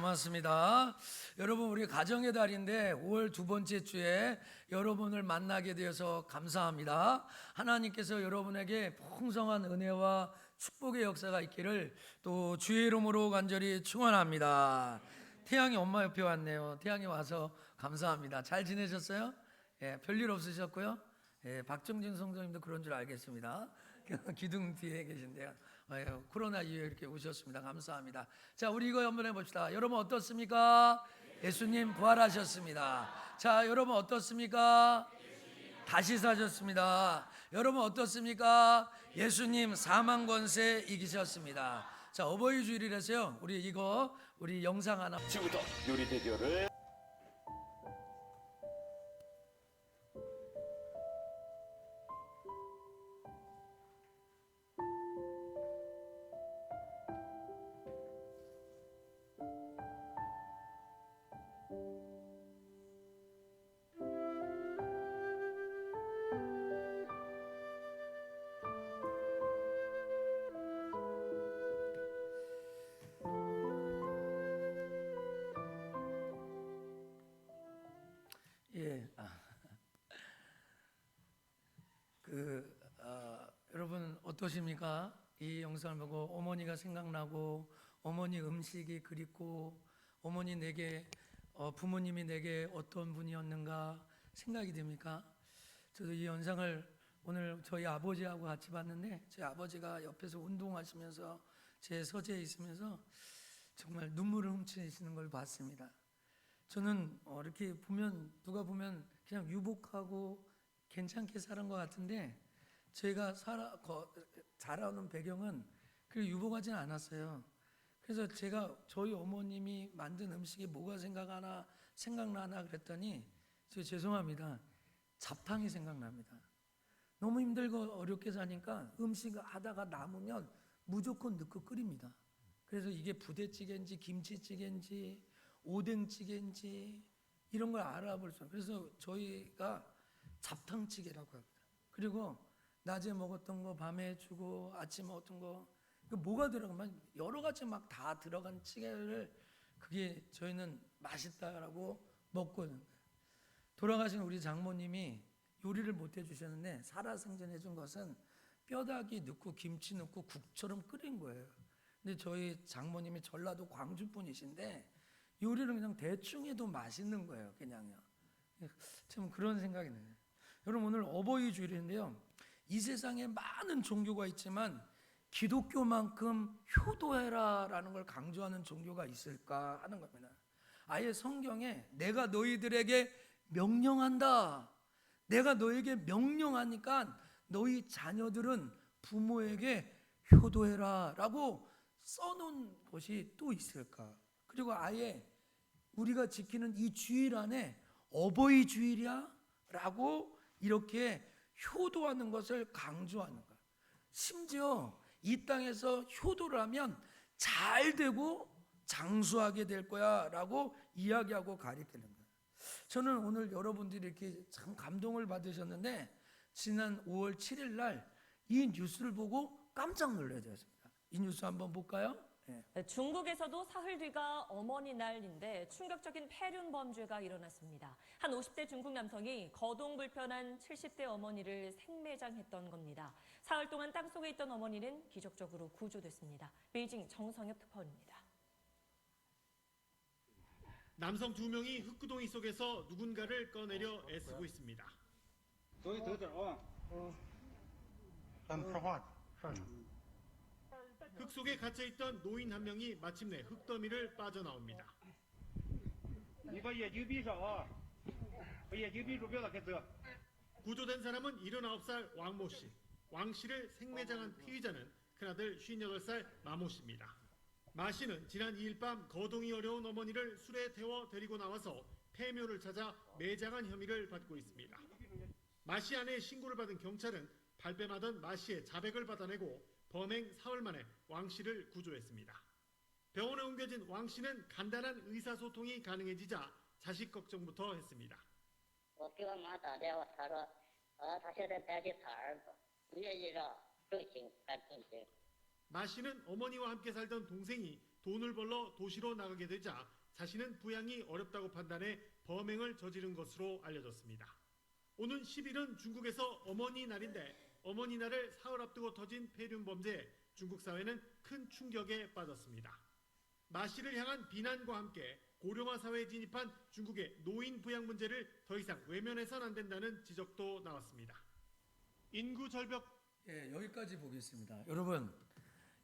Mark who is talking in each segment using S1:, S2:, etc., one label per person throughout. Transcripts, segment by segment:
S1: 남았습니다. 여러분, 우리 가정의 달인데 5월 두 번째 주에 여러분을 만나게 되어서 감사합니다. 하나님께서 여러분에게 풍성한 은혜와 축복의 역사가 있기를 또 주의 이름으로 간절히 축원합니다. 태양이 엄마 옆에 왔네요. 태양이 와서 감사합니다. 잘 지내셨어요? 예, 별일 없으셨고요. 예, 박정진 성도님도 그런 줄 알겠습니다. 기둥 뒤에 계신데요. 코로나 이후에 이렇게 오셨습니다. 감사합니다. 자, 우리 이거 한번 해봅시다. 여러분 어떻습니까? 예수님 부활하셨습니다. 자, 여러분 어떻습니까? 다시 사셨습니다. 여러분 어떻습니까? 예수님 사망 권세 이기셨습니다. 자, 어버이 주일이라서요. 우리 영상 하나.
S2: 지금부터 요리 대결을
S1: 예. 여러분 어떠십니까? 이 영상을 보고 어머니가 생각나고 어머니 음식이 그립고 어머니 내게 부모님이 내게 어떤 분이었는가 생각이 됩니까? 저도 이 영상을 오늘 저희 아버지하고 같이 봤는데 제 아버지가 옆에서 운동하시면서 제 서재에 있으면서 정말 눈물을 훔치시는 걸 봤습니다. 저는 이렇게 보면 누가 보면 그냥 유복하고 괜찮게 살은 것 같은데 제가 자라오는 배경은 그렇게 유복하진 않았어요. 그래서 제가 저희 어머님이 만든 음식이 뭐가 생각나나 그랬더니 저 죄송합니다. 잡탕이 생각납니다. 너무 힘들고 어렵게 사니까 음식 하다가 남으면 무조건 넣고 끓입니다. 그래서 이게 부대찌개인지 김치찌개인지 오뎅찌개인지 이런 걸 알아볼 수 없어요. 그래서 저희가 잡탕찌개라고 합니다. 그리고 낮에 먹었던 거 밤에 주고 아침에 먹었던 거 뭐가 들어가면 여러 가지 막 다 들어간 찌개를 그게 저희는 맛있다라고 먹거든요. 돌아가신 우리 장모님이 요리를 못 해주셨는데 살아생전 해준 것은 뼈다귀 넣고 김치 넣고 국처럼 끓인 거예요. 근데 저희 장모님이 전라도 광주 분이신데 요리를 그냥 대충 해도 맛있는 거예요. 그냥요. 참 그런 생각이 나요. 여러분 오늘 어버이 주일인데요. 이 세상에 많은 종교가 있지만 기독교만큼 효도해라라는 걸 강조하는 종교가 있을까 하는 겁니다. 아예 성경에 내가 너희들에게 명령한다. 내가 너에게 명령하니까 너희 자녀들은 부모에게 효도해라라고 써놓은 것이 또 있을까? 그리고 아예 우리가 지키는 이 주일 안에 어버이 주일이야? 라고 이렇게 효도하는 것을 강조하는 거야. 심지어 이 땅에서 효도를 하면 잘 되고 장수하게 될 거야 라고 이야기하고 가리키는 거야. 저는 오늘 여러분들이 이렇게 참 감동을 받으셨는데 지난 5월 7일 날 이 뉴스를 보고 깜짝 놀라야 되었습니다. 이 뉴스 한번 볼까요?
S3: 네, 중국에서도 사흘 뒤가 어머니날인데 충격적인 폐륜 범죄가 일어났습니다. 한 50대 중국 남성이 거동 불편한 70대 어머니를 생매장했던 겁니다. 사흘 동안 땅속에 있던 어머니는 기적적으로 구조됐습니다. 베이징 정성엽 특파원입니다.
S4: 남성 2명이 흙구덩이 속에서 누군가를 꺼내려 애쓰고 있습니다. 흙 속에 갇혀있던 노인 한 명이 마침내 흙더미를 빠져나옵니다. 구조된 사람은 79살 왕모 씨. 왕 씨를 생매장한 피의자는 큰아들 58살 마모 씨입니다. 마 씨는 지난 2일 밤 거동이 어려운 어머니를 술에 태워 데리고 나와서 폐묘를 찾아 매장한 혐의를 받고 있습니다. 마 씨 아내의 신고를 받은 경찰은 발뺌하던 마 씨의 자백을 받아내고 범행 사흘 만에 왕 씨를 구조했습니다. 병원에 옮겨진 왕 씨는 간단한 의사소통이 가능해지자 자식 걱정부터 했습니다. 마 씨는 어머니와 함께 살던 동생이 돈을 벌러 도시로 나가게 되자 자신은 부양이 어렵다고 판단해 범행을 저지른 것으로 알려졌습니다. 오는 10일은 중국에서 어머니 날인데 어머니 날을 사흘 앞두고 터진 폐륜 범죄에 중국 사회는 큰 충격에 빠졌습니다. 마 씨를 향한 비난과 함께 고령화 사회에 진입한 중국의 노인 부양 문제를 더 이상 외면해서는 안 된다는 지적도 나왔습니다. 인구 절벽
S1: 예, 여기까지 보겠습니다. 여러분,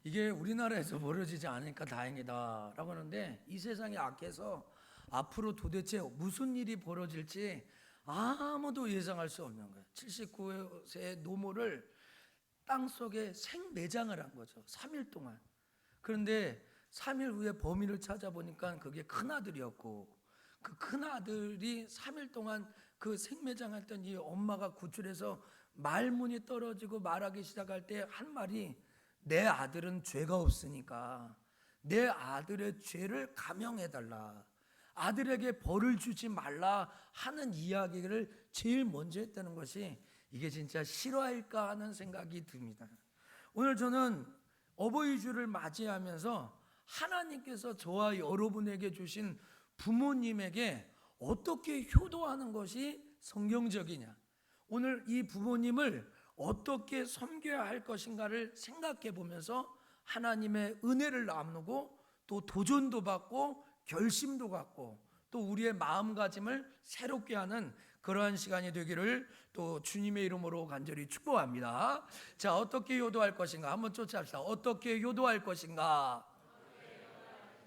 S1: 이게 우리나라에서 벌어지지 않으니까 다행이다라고 하는데 이 세상이 악해서 앞으로 도대체 무슨 일이 벌어질지 아무도 예상할 수 없는 거예요. 79세의 노모를 땅속에 생매장을 한 거죠. 3일 동안. 그런데 3일 후에 범인을 찾아보니까 그게 큰아들이었고 그 큰아들이 3일 동안 그 생매장했던 이 엄마가 구출해서 말문이 떨어지고 말하기 시작할 때 한 말이 내 아들은 죄가 없으니까 내 아들의 죄를 감형해달라. 아들에게 벌을 주지 말라 하는 이야기를 제일 먼저 했다는 것이 이게 진짜 실화일까 하는 생각이 듭니다. 오늘 저는 어버이 주를 맞이하면서 하나님께서 저와 여러분에게 주신 부모님에게 어떻게 효도하는 것이 성경적이냐, 오늘 이 부모님을 어떻게 섬겨야 할 것인가를 생각해 보면서 하나님의 은혜를 나누고 또 도전도 받고 결심도 갖고 또 우리의 마음가짐을 새롭게 하는 그러한 시간이 되기를 또 주님의 이름으로 간절히 축복합니다. 자, 어떻게 효도할 것인가 한번 쫓아합시다. 어떻게 효도할 것인가?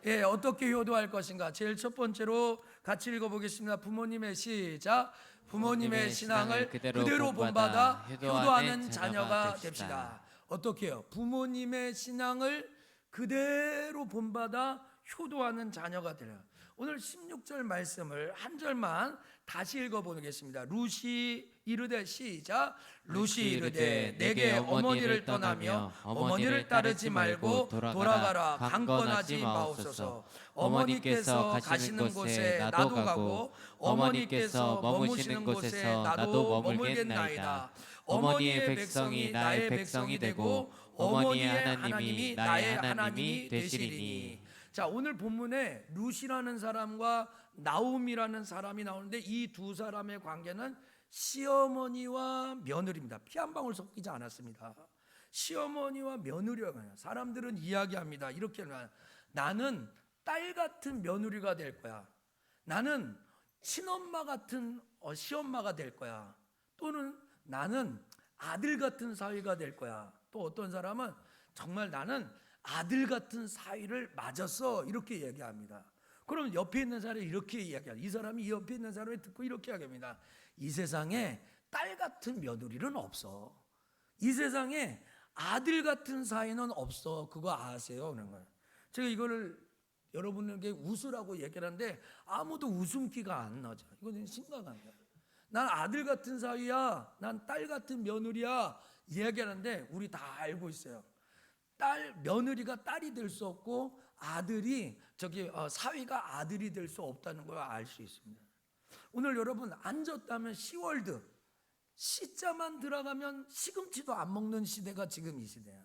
S1: 예, 어떻게 효도할 것인가? 제일 첫 번째로 같이 읽어보겠습니다. 부모님의 시작. 부모님의 신앙을 그대로 본받아 효도하는 자녀가 됩시다. 어떻게 해요? 부모님의 신앙을 그대로 본받아 효도하는 자녀가 되라. 오늘 16절 말씀을 한 절만 다시 읽어보겠습니다. 루시 이르되 시작. 루시 이르되 내게 어머니를 떠나며 어머니를 따르지 말고 돌아가라. 강권하지 마옵소서. 어머니께서 가시는 곳에 나도 가고 어머니께서 머무시는 곳에 나도 머물겠나이다. 어머니의 백성이 나의 백성이 되고 어머니의 하나님이 나의 하나님이 되시리니. 자, 오늘 본문에 룻이라는 사람과 나옴이라는 사람이 나오는데 이 두 사람의 관계는 시어머니와 며느리입니다. 피 한 방울 섞이지 않았습니다. 시어머니와 며느리가 사람들은 이야기합니다. 이렇게 나는 딸 같은 며느리가 될 거야. 나는 친엄마 같은 시엄마가 될 거야. 또는 나는 아들 같은 사위가 될 거야. 또 어떤 사람은 정말 나는 아들 같은 사위를 맞았어 이렇게 얘기합니다. 그럼 옆에 있는 사람이 이렇게 이야기합니다. 이 사람이 옆에 있는 사람을 듣고 이렇게 이야기합니다. 이 세상에 딸 같은 며느리는 없어. 이 세상에 아들 같은 사위는 없어. 그거 아세요? 그런 거예요. 제가 이거를 여러분에게 웃으라고 얘기를 하는데 아무도 웃음기가 안 나죠. 이건 심각한 거예요. 난 아들 같은 사위야, 난 딸 같은 며느리야 이야기하는데 우리 다 알고 있어요. 며느리가 딸이 될 수 없고 아들이 사위가 아들이 될 수 없다는 걸 알 수 있습니다. 오늘 여러분 앉았다면 시월드 시자만 들어가면 시금치도 안 먹는 시대가 지금 이 시대야.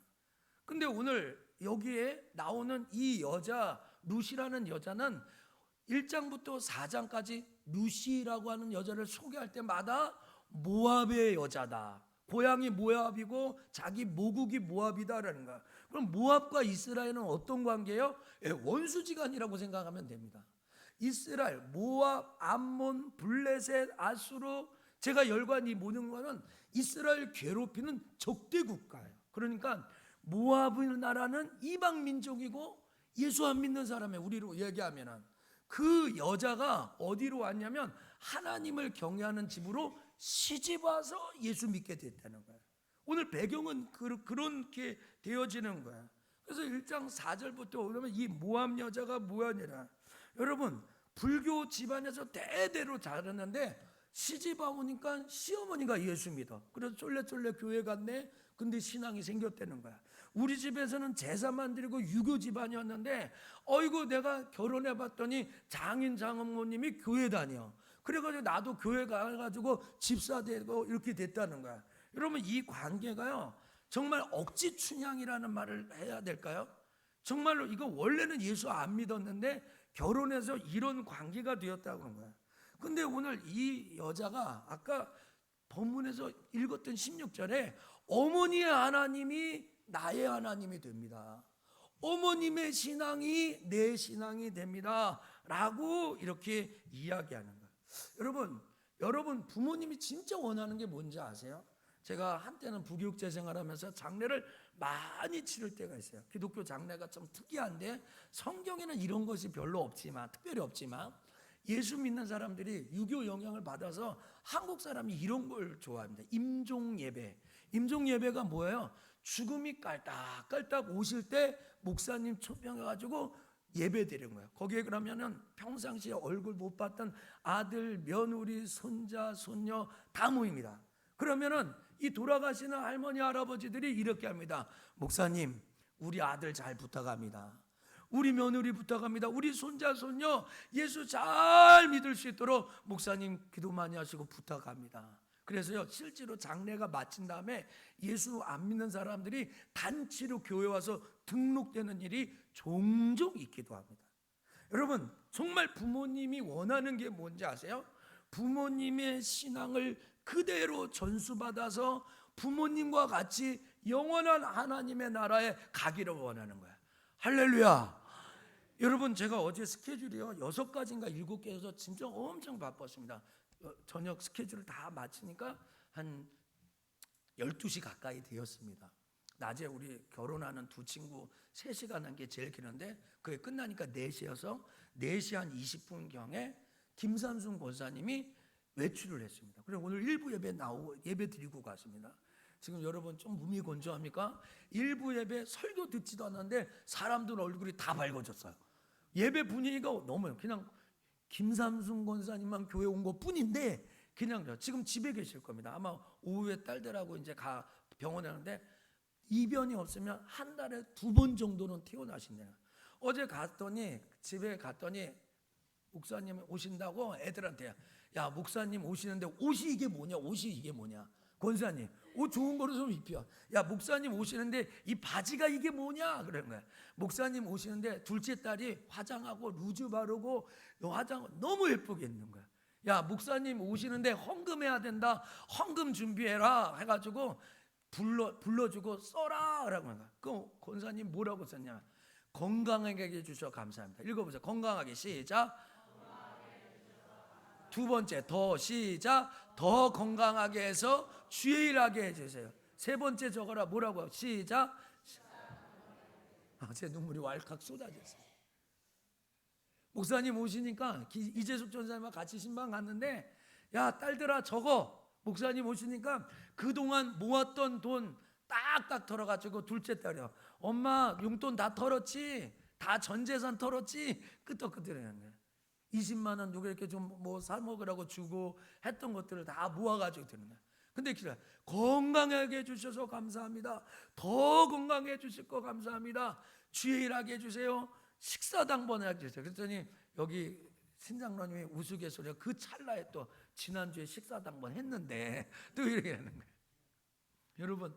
S1: 근데 오늘 여기에 나오는 이 여자 룻이라는 여자는 1장부터 4장까지 룻이라고 하는 여자를 소개할 때마다 모압의 여자다. 고향이 모압이고 자기 모국이 모압이다라는 거야. 그럼 모압과 이스라엘은 어떤 관계예요? 원수지간이라고 생각하면 됩니다. 이스라엘, 모압, 암몬, 블레셋, 아수르, 제가 열관 이 모든 거는 이스라엘 괴롭히는 적대 국가예요. 그러니까 모압의 나라는 이방 민족이고 예수 안 믿는 사람의 우리로 얘기하면은 그 여자가 어디로 왔냐면 하나님을 경외하는 집으로 시집 와서 예수 믿게 됐다는 거예요. 오늘 배경은 그렇게 되어지는 거예요. 그래서 1장 4절부터 오면 이 모압 여자가 뭐냐라. 여러분 불교 집안에서 대대로 자랐는데 시집 와보니까 시어머니가 예수 믿어. 그래서 쫄래쫄래 교회 갔네. 근데 신앙이 생겼다는 거야. 우리 집에서는 제사만 드리고 유교 집안이었는데 어이구 내가 결혼해봤더니 장인 장모님이 교회 다녀. 그래가지고 나도 교회 가가지고 집사 되고 이렇게 됐다는 거야. 여러분 이 관계가요 정말 억지 춘향이라는 말을 해야 될까요? 정말로 이거 원래는 예수 안 믿었는데 결혼해서 이런 관계가 되었다고 그런 거예요. 근데 오늘 이 여자가 아까 본문에서 읽었던 16절에 어머니의 하나님이 나의 하나님이 됩니다. 어머님의 신앙이 내 신앙이 됩니다. 라고 이렇게 이야기하는 거예요. 여러분 부모님이 진짜 원하는 게 뭔지 아세요? 제가 한때는 부교육자 생활하면서 장례를 많이 치를 때가 있어요. 기독교 장례가 좀 특이한데 성경에는 이런 것이 별로 없지만, 특별히 없지만 예수 믿는 사람들이 유교 영향을 받아서 한국 사람이 이런 걸 좋아합니다. 임종 예배. 임종 예배가 뭐예요? 죽음이 깔딱깔딱 오실 때 목사님 초청해가지고 예배 드리는 거예요. 거기에 그러면은 평상시에 얼굴 못 봤던 아들, 며느리, 손자, 손녀 다 모입니다. 그러면은 이 돌아가시는 할머니, 할아버지들이 이렇게 합니다. 목사님, 우리 아들 잘 부탁합니다. 우리 며느리 부탁합니다. 우리 손자, 손녀 예수 잘 믿을 수 있도록 목사님 기도 많이 하시고 부탁합니다. 그래서요, 실제로 장례가 마친 다음에 예수 안 믿는 사람들이 단체로 교회 와서 등록되는 일이 종종 있기도 합니다. 여러분, 정말 부모님이 원하는 게 뭔지 아세요? 부모님의 신앙을 그대로 전수받아서 부모님과 같이 영원한 하나님의 나라에 가기를 원하는 거야. 할렐루야. 여러분, 제가 어제 스케줄이요 6가지인가 7개여서 진짜 엄청 바빴습니다. 저녁 스케줄을 다 마치니까 한 12시 가까이 되었습니다. 낮에 우리 결혼하는 두 친구 3시간 한 게 제일 길은데 그게 끝나니까 4시여서 4시 한 20분경에 김삼순 권사님이 외출을 했습니다. 그래서 오늘 일부 예배 예배 드리고 갔습니다. 지금 여러분 좀 몸이 건조합니까? 일부 예배 설교 듣지도 않았는데 사람들 얼굴이 다 밝아졌어요. 예배 분위기가 너무 그냥 김삼순 권사님만 교회 온 것 뿐인데 그냥 지금 집에 계실 겁니다. 아마 오후에 딸들하고 이제 병원에 가는데 이변이 없으면 한 달에 2번 정도는 퇴원하신대요. 어제 집에 갔더니 목사님 오신다고 애들한테 야 목사님 오시는데 옷이 이게 뭐냐 권사님 옷 좋은 거로 좀 입혀. 야 목사님 오시는데 이 바지가 이게 뭐냐 그러는 거야. 목사님 오시는데 둘째 딸이 화장하고 루즈 바르고 화장 너무 예쁘게 입는 거야. 야 목사님 오시는데 헌금해야 된다. 헌금 준비해라 해가지고 불러주고 써라 라고 하는 거야. 그럼 권사님 뭐라고 썼냐? 건강하게 해주셔서 감사합니다. 읽어보세요. 건강하게 시작. 두 번째 더 시작. 더 건강하게 해서 주일하게 해주세요. 세 번째 적어라. 뭐라고요? 시작. 제 눈물이 왈칵 쏟아졌어요. 목사님 오시니까 이재숙 전사님과 같이 신방 갔는데 야 딸들아 적어. 목사님 오시니까 그동안 모았던 돈 딱딱 털어가지고 둘째 딸이요. 엄마 용돈 다 털었지? 다 전 재산 털었지? 끄떡끄떡하는 거예요. 20만 원 누가 이렇게 좀 뭐 사 먹으라고 주고 했던 것들을 다 모아가지고 드는 거예요. 근데 기도해. 건강하게 해주셔서 감사합니다. 더 건강해 해주실 거 감사합니다. 주일하게 해주세요. 식사당번을 해주세요. 그랬더니 여기 신장로님이 우스갯소리가 그 찰나에 또 지난주에 식사당번 했는데 또 이렇게 하는 거예요. 여러분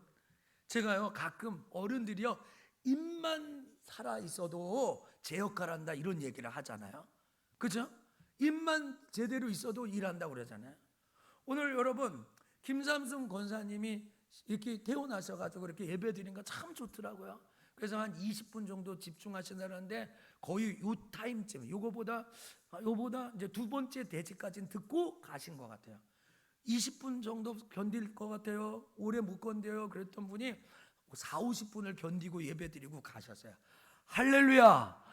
S1: 제가요 가끔 어른들이요 입만 살아 있어도 제 역할 한다 이런 얘기를 하잖아요. 그죠? 입만 제대로 있어도 일한다고 그러잖아요. 오늘 여러분 김삼순 권사님이 이렇게 퇴원하셔가지고 이렇게 예배 드리는 거 참 좋더라고요. 그래서 한 20분 정도 집중하시는데 거의 요 타임쯤 요거보다 이제 두 번째 대지까지는 듣고 가신 것 같아요. 20분 정도 견딜 것 같아요. 오래 못 견뎌요. 그랬던 분이 40-50분을 견디고 예배 드리고 가셨어요. 할렐루야.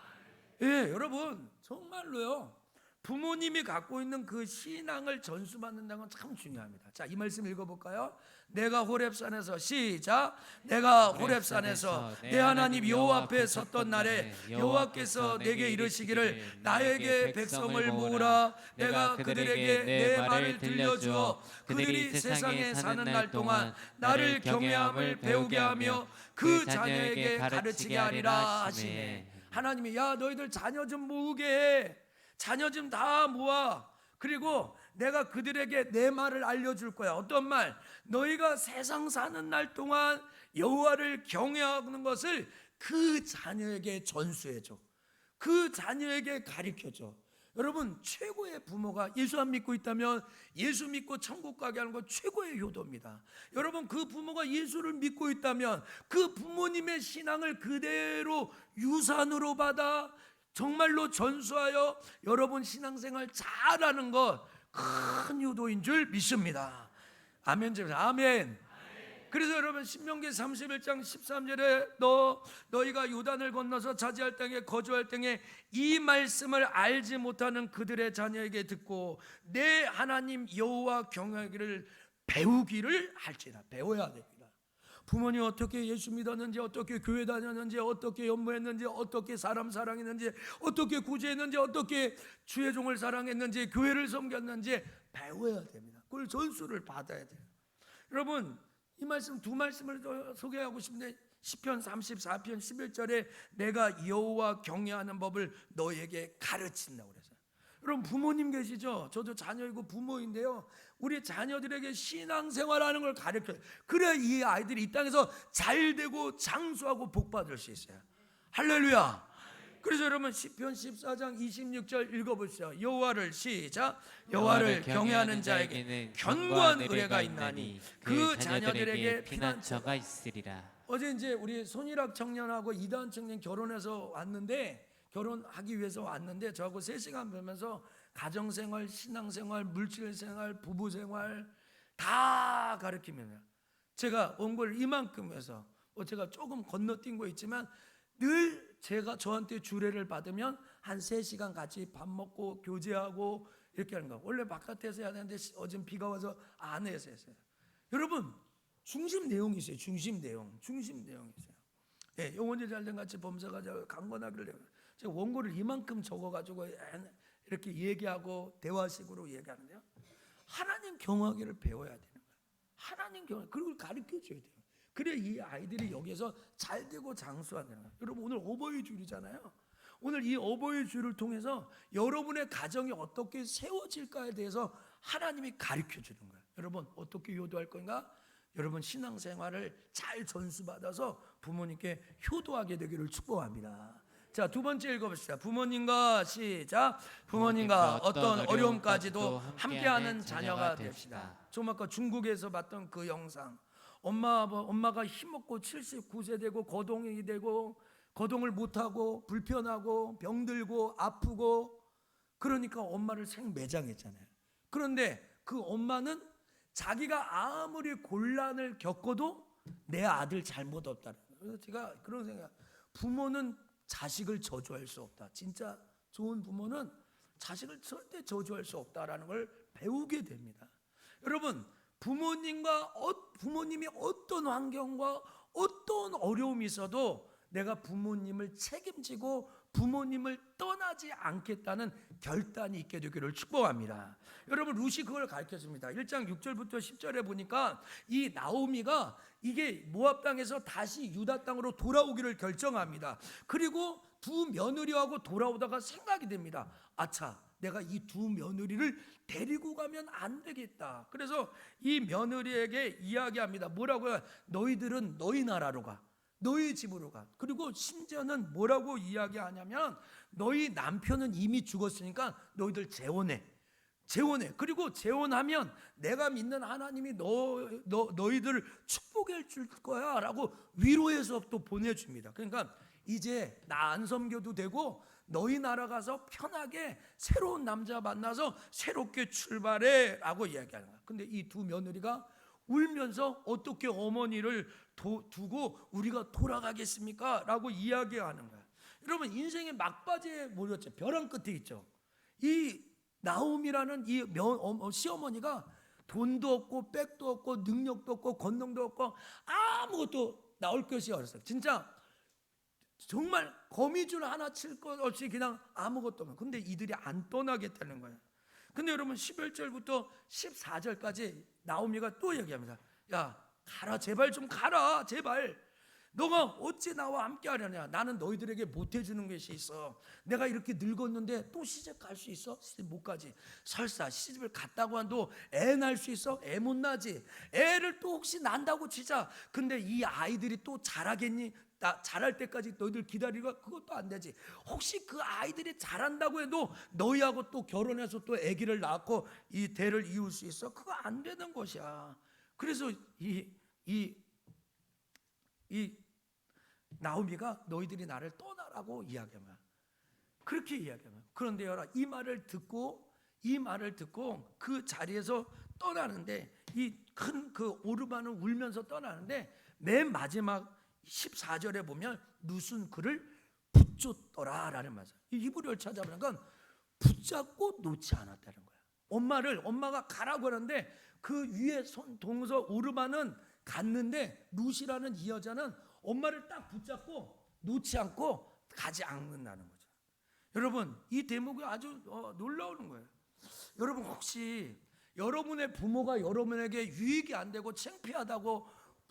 S1: 예, 여러분 정말로요. 부모님이 갖고 있는 그 신앙을 전수받는다는 건 참 중요합니다. 자, 이 말씀 읽어볼까요? 내가 호렙산에서 시작. 내가 호렙산에서 내 하나님 여호와 앞에 섰던 날에 여호와께서 내게 이르시기를 나에게 백성을 모으라. 내가 그들에게 내 말을 들려주어 그들이 세상에 사는 날 동안 나를 경외함을 배우게 하며 그 자녀에게 가르치게 하리라 하시네. 하나님이 야 너희들 자녀 좀 모으게 해. 자녀 좀 다 모아. 그리고 내가 그들에게 내 말을 알려줄 거야. 어떤 말? 너희가 세상 사는 날 동안 여호와를 경외하는 것을 그 자녀에게 전수해줘. 그 자녀에게 가르쳐줘. 여러분, 최고의 부모가 예수 안 믿고 있다면 예수 믿고 천국 가게 하는 건 최고의 효도입니다. 여러분, 그 부모가 예수를 믿고 있다면 그 부모님의 신앙을 그대로 유산으로 받아 정말로 전수하여 여러분 신앙생활 잘하는 것 큰 효도인 줄 믿습니다. 아멘. 아멘. 그래서 여러분, 신명기 31장 13절에 너희가 요단을 건너서 차지할 땅에 거주할 땅에 이 말씀을 알지 못하는 그들의 자녀에게 듣고 내 하나님 여호와 경외하기를 배우기를 할지라. 배워야 됩니다. 부모님 어떻게 예수 믿었는지, 어떻게 교회 다녔는지, 어떻게 연모했는지, 어떻게 사람 사랑했는지, 어떻게 구제했는지, 어떻게 주의 종을 사랑했는지, 교회를 섬겼는지 배워야 됩니다. 그걸 전수를 받아야 돼요. 여러분, 이 말씀 두 말씀을 더 소개하고 싶은데 시편 34편 11절에 내가 여호와 경외하는 법을 너에게 가르친다고 그래서. 여러분, 부모님 계시죠? 저도 자녀이고 부모인데요. 우리 자녀들에게 신앙생활하는 걸 가르쳐요. 그래야 이 아이들이 이 땅에서 잘되고 장수하고 복받을 수 있어요. 할렐루야. 그래서 여러분, 시편 14장 26절 읽어보시죠. 여호와를 시작. 여호와를 경외하는 자에게는 견고한 의뢰가 있나니 그 자녀들에게 피난처가
S5: 있으리라.
S1: 어제 이제 우리 손일학 청년하고 이단 청년 결혼해서 왔는데, 결혼하기 위해서 왔는데 저하고 3시간 보면서 가정생활, 신앙생활, 물질생활, 부부생활 다 가르치면서 제가 온 걸 이만큼 해서 제가 조금 건너뛴 거 있지만 늘 제가 저한테 주례를 받으면 한 3시간 같이 밥 먹고 교제하고 이렇게 하는 거. 원래 바깥에서 해야 되는데 어제 비가 와서 안에서 했어요. 여러분, 중심 내용이 있어요. 중심 내용이 있어요. 예, 영혼이 잘된 같이 범사가 강건하기를. 제가 원고를 이만큼 적어가지고 이렇게 얘기하고 대화식으로 얘기하는데요. 하나님 경외하기를 배워야 되는 거예요. 하나님 경외, 그걸 가르쳐줘야 돼요. 그래 이 아이들이 여기서 잘되고 장수하는 거예요. 여러분, 오늘 어버이 주일이잖아요. 오늘 이 어버이 주일을 통해서 여러분의 가정이 어떻게 세워질까에 대해서 하나님이 가르쳐주는 거예요. 여러분, 어떻게 효도할 건가? 여러분, 신앙생활을 잘 전수받아서 부모님께 효도하게 되기를 축복합니다. 자, 두 번째 읽어봅시다. 부모님과 시작. 부모님과 어떤 어려움까지도 함께하는 자녀가 됩시다. 좀 아까 중국에서 봤던 그 영상. 엄마가 힘없고 79세 되고 거동이 되고 거동을 못하고 불편하고 병들고 아프고 그러니까 엄마를 생매장했잖아요. 그런데 그 엄마는 자기가 아무리 곤란을 겪어도 내 아들 잘못 없다는 거예요. 그래서 제가 그런 생각, 부모는 자식을 저주할 수 없다. 진짜 좋은 부모는 자식을 절대 저주할 수 없다라는 걸 배우게 됩니다. 여러분, 부모님이 어떤 환경과 어떤 어려움이 있어도 내가 부모님을 책임지고 부모님을 떠나지 않겠다는 결단이 있게 되기를 축복합니다. 여러분, 룻이 그걸 가르쳐줍니다. 1장 6절부터 10절에 보니까 이 나오미가 이게 모압 땅에서 다시 유다 땅으로 돌아오기를 결정합니다. 그리고 두 며느리하고 돌아오다가 생각이 됩니다. 아차, 내가 이 두 며느리를 데리고 가면 안 되겠다. 그래서 이 며느리에게 이야기합니다. 뭐라고요? 너희들은 너희 나라로 가. 너희 집으로 가. 그리고 심지어는 뭐라고 이야기하냐면 너희 남편은 이미 죽었으니까 너희들 재혼해. 그리고 재혼하면 내가 믿는 하나님이 너희들을 축복해 줄 거야 라고 위로해서 또 보내줍니다. 그러니까 이제 나 안 섬겨도 되고 너희 나라 가서 편하게 새로운 남자 만나서 새롭게 출발해 라고 이야기하는 거야. 근데 이 두 며느리가 울면서 어떻게 어머니를 두고 우리가 돌아가겠습니까? 라고 이야기하는 거야. 여러분, 인생의 막바지에 몰렸죠. 벼랑 끝에 있죠. 이 나옴이라는 이 시어머니가 돈도 없고 백도 없고 능력도 없고 권능도 없고 아무것도 나올 것이 없어요. 진짜 정말 거미줄 하나 칠 것 없이 그냥 아무것도 없는. 근데 이들이 안 떠나겠다는 거예요. 근데 여러분, 11절부터 14절까지 나오미가 또 얘기합니다. 야, 가라, 제발 좀 가라, 제발. 너가 어찌 나와 함께 하려냐? 나는 너희들에게 못해주는 것이 있어. 내가 이렇게 늙었는데 또 시집 갈 수 있어? 시집 못 가지. 설사 시집을 갔다고 한도 애 낳을 수 있어? 애 못 낳지. 애를 또 혹시 낳는다고 치자. 근데 이 아이들이 또 자라겠니? 자랄 때까지 너희들 기다리고 그것도 안 되지. 혹시 그 아이들이 자란다고 해도 너희하고 또 결혼해서 또 아기를 낳고 이 대를 이을 수 있어? 그거 안 되는 것이야. 그래서 이 나오미가 너희들이 나를 떠나라고 이야기하면 그렇게 이야기하면 그런데 여라 이 말을 듣고 그 자리에서 떠나는데 이 큰 그 오르반은 울면서 떠나는데 맨 마지막 14절에 보면 누순 그를 붙잡더라라는 말이에요. 이 히브리어를 찾아보니까 붙잡고 놓지 않았다는 거야. 엄마가 가라고 하는데 그 위에 손 동서 오르반은 갔는데 룻이라는 이 여자는 엄마를 딱 붙잡고 놓지 않고 가지 않는다는 거죠. 여러분 이 대목이 아주 놀라우는 거예요. 여러분 혹시 여러분의 부모가 여러분에게 유익이 안 되고 창피하다고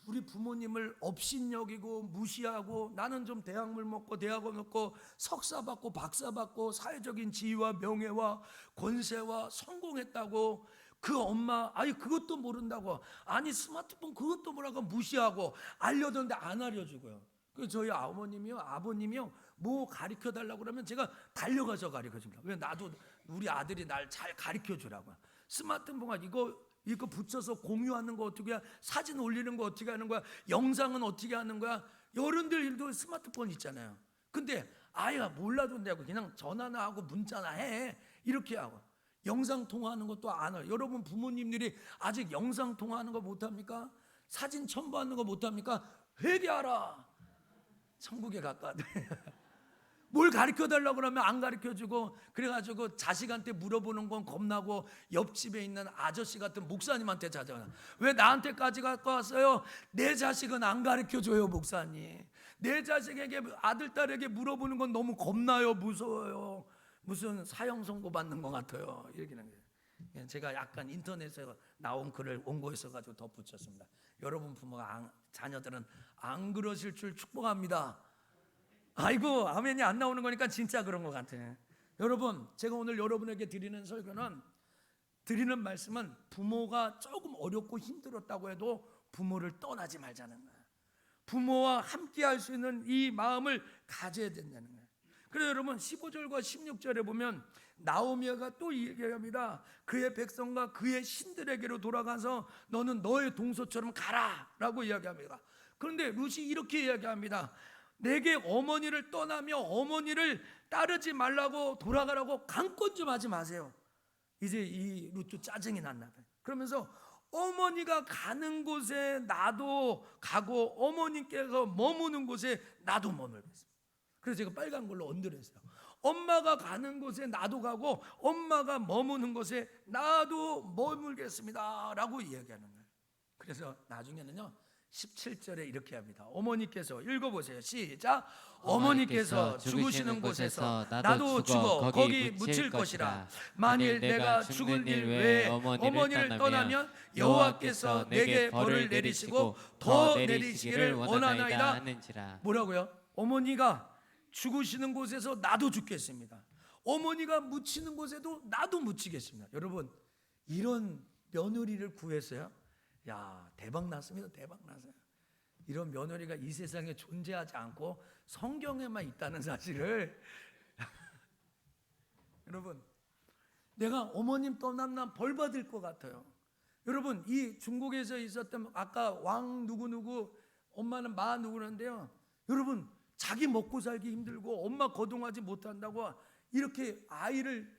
S1: 우리 부모님을 업신여기고 무시하고 나는 좀 대학물 먹고 대학원 먹고 석사 받고 박사 받고 사회적인 지위와 명예와 권세와 성공했다고 그 엄마 그것도 모른다고 스마트폰 그것도 모르고 무시하고 알려줬는데 안 알려주고요. 그 저희 어머님이요 아버님이요 뭐 가르쳐 달라고 그러면 제가 달려가서 가르쳐 줍니다. 왜 나도 우리 아들이 날 잘 가르쳐 주라고. 스마트폰 이거 붙여서 공유하는 거 어떻게 해? 사진 올리는 거 어떻게 하는 거야? 영상은 어떻게 하는 거야? 여러분들도 스마트폰 있잖아요. 근데 아이가 몰라도 되고 그냥 전화나 하고 문자나 해 이렇게 하고 영상 통화하는 것도 안 해요. 여러분 부모님들이 아직 영상 통화하는 거 못합니까? 사진 첨부하는 거 못합니까? 회개하라. 천국에 가까워돼. 뭘 가르쳐달라고 그러면 안 가르쳐주고 그래가지고 자식한테 물어보는 건 겁나고 옆집에 있는 아저씨 같은 목사님한테 찾아가요. 왜 나한테까지 갖고 왔어요? 내 자식은 안 가르쳐줘요 목사님. 내 자식에게 아들 딸에게 물어보는 건 너무 겁나요. 무서워요. 무슨 사형 선고 받는 것 같아요. 이렇게는 제가 약간 인터넷에서 나온 글을 원고해서 가지고 덧붙였습니다. 여러분 부모가 자녀들은 안 그러실 줄 축복합니다. 아이고 아멘이 안 나오는 거니까 진짜 그런 것 같아. 여러분 제가 오늘 여러분에게 드리는 설교는 드리는 말씀은 부모가 조금 어렵고 힘들었다고 해도 부모를 떠나지 말자는 거야. 부모와 함께 할 수 있는 이 마음을 가져야 된다는 거야. 그래서 여러분 15절과 16절에 보면 나오미가 또 얘기합니다. 그의 백성과 그의 신들에게로 돌아가서 너는 너의 동서처럼 가라 라고 이야기합니다. 그런데 룻이 이렇게 이야기합니다. 내게 어머니를 떠나며 어머니를 따르지 말라고 돌아가라고 강권 좀 하지 마세요. 이제 이 룻도 짜증이 났나 봐요. 그러면서 어머니가 가는 곳에 나도 가고 어머니께서 머무는 곳에 나도 머물겠습니다. 그래서 제가 빨간 걸로 언더했어요. 엄마가 가는 곳에 나도 가고 엄마가 머무는 곳에 나도 머물겠습니다 라고 이야기하는 거예요. 그래서 나중에는요 17절에 이렇게 합니다. 어머니께서 읽어보세요. 시작. 어머니께서 죽으시는 곳에서 나도 죽어 거기 묻힐 것이라. 만일 내가 죽을 일 외에 어머니를 떠나면 여호와께서 내게 벌을 내리시고 더 내리시기를 원하나이다
S5: 하는지라.
S1: 뭐라고요? 어머니가 죽으시는 곳에서 나도 죽겠습니다. 어머니가 묻히는 곳에도 나도 묻히겠습니다. 여러분 이런 며느리를 구했어요. 야 대박 났습니다. 대박 났어요. 이런 며느리가 이 세상에 존재하지 않고 성경에만 있다는 사실을 여러분 내가 어머님 떠나면 벌 받을 것 같아요. 여러분 이 중국에서 있었던 아까 왕 누구누구 엄마는 마 누구는데요. 여러분 자기 먹고 살기 힘들고 엄마 거동하지 못한다고 이렇게 아이를